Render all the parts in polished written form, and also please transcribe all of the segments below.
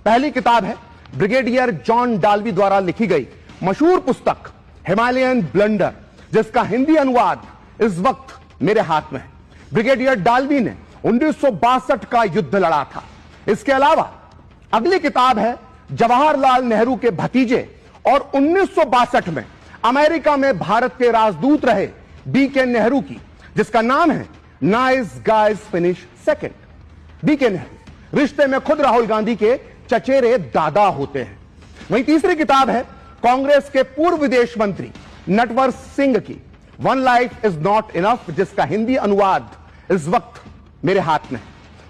पहली किताब है ब्रिगेडियर जॉन डाल्वी द्वारा लिखी गई मशहूर पुस्तक हिमालयन ब्लंडर, जिसका हिंदी अनुवाद इस वक्त मेरे हाथ में है। ब्रिगेडियर डाल्वी ने 1962 का युद्ध लड़ा था। इसके अलावा अगली किताब है जवाहरलाल नेहरू के भतीजे और 1962 में अमेरिका में भारत के राजदूत रहे बीके नेहरू की, जिसका नाम है nice guys finish second. BK Nehru रिश्ते में खुद राहुल गांधी के चचेरे दादा होते हैं। वहीं तीसरी किताब है कांग्रेस के पूर्व विदेश मंत्री नटवर सिंह की one life is not enough, जिसका हिंदी अनुवाद इस वक्त मेरे हाथ में है।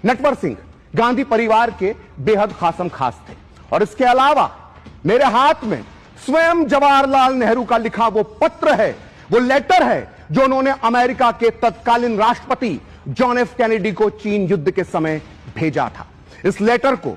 नटवर सिंह गांधी परिवार के बेहद खासम खास थे और इसके अलावा मेरे हाथ में स्वयं जवाहरलाल नेहरू का लिखा वो पत्र है, वो लेटर है जो उन्होंने अमेरिका के तत्कालीन राष्ट्रपति जॉन एफ कैनेडी को चीन युद्ध के समय भेजा था। इस लेटर को,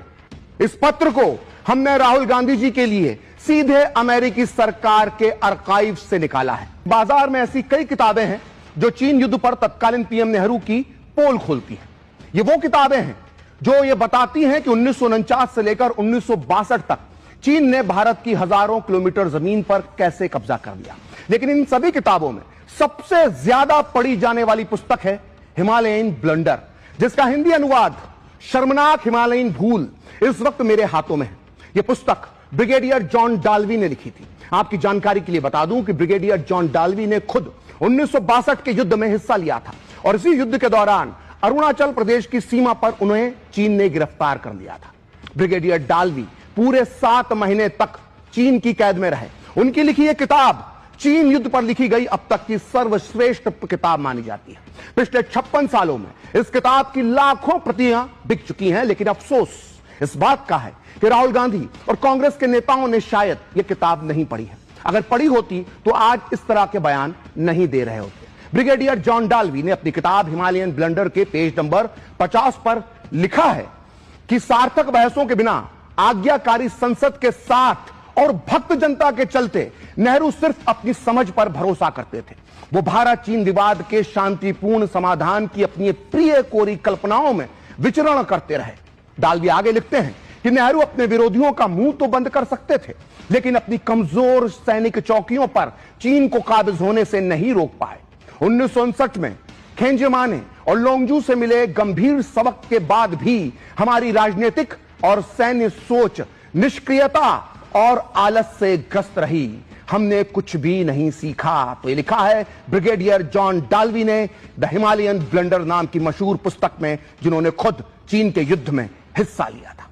इस पत्र को हमने राहुल गांधी जी के लिए सीधे अमेरिकी सरकार के आर्काइव से निकाला है। बाजार में ऐसी कई किताबें हैं जो चीन युद्ध पर तत्कालीन पीएम नेहरू की पोल खोलती हैं। ये वो किताबें हैं जो ये बताती हैं कि 1949 से लेकर 1962 तक चीन ने भारत की हजारों किलोमीटर जमीन पर कैसे कब्जा कर लिया। लेकिन इन सभी किताबों में सबसे ज्यादा पढ़ी जाने वाली पुस्तक है हिमालयन ब्लंडर, जिसका हिंदी अनुवाद शर्मनाक हिमालयन भूल इस वक्त मेरे हाथों में है। यह पुस्तक ब्रिगेडियर जॉन डाल्वी ने लिखी थी। आपकी जानकारी के लिए बता दूं कि ब्रिगेडियर जॉन डाल्वी ने खुद 1962 के युद्ध में हिस्सा लिया था और इसी युद्ध के दौरान अरुणाचल प्रदेश की सीमा पर उन्हें चीन ने गिरफ्तार कर लिया था। ब्रिगेडियर डाल्वी पूरे 7 महीने तक चीन की कैद में रहे। उनकी लिखी यह किताब चीन युद्ध पर लिखी गई अब तक की सर्वश्रेष्ठ किताब मानी जाती है। पिछले 56 सालों में इस किताब की लाखों प्रतियां बिक चुकी हैं, लेकिन अफसोस इस बात का है कि राहुल गांधी और कांग्रेस के नेताओं ने शायद यह किताब नहीं पढ़ी है। अगर पढ़ी होती तो आज इस तरह के बयान नहीं दे रहे होते। ब्रिगेडियर जॉन डाल्वी ने अपनी किताब हिमालयन ब्लंडर के पेज नंबर 50 पर लिखा है कि सार्थक बहसों के बिना आज्ञाकारी संसद के साथ और भक्त जनता के चलते नेहरू सिर्फ अपनी समझ पर भरोसा करते थे। वो भारत चीन विवाद के शांतिपूर्ण समाधान की अपनी प्रिय कोरी कल्पनाओं में विचरण करते रहे। डाल्वी आगे लिखते हैं कि नेहरू अपने विरोधियों का मुंह तो बंद कर सकते थे, लेकिन अपनी कमजोर सैनिक चौकियों पर चीन को काबिज होने से नहीं रोक पाए। 1959 में खेंजेमाने और लोंगजू से मिले गंभीर सबक के बाद भी हमारी राजनीतिक और सैन्य सोच निष्क्रियता और आलस से ग्रस्त रही। हमने कुछ भी नहीं सीखा। तो ये लिखा है ब्रिगेडियर जॉन डाल्वी ने द हिमालयन ब्लंडर नाम की मशहूर पुस्तक में, जिन्होंने खुद चीन के युद्ध में हिस्सा लिया था।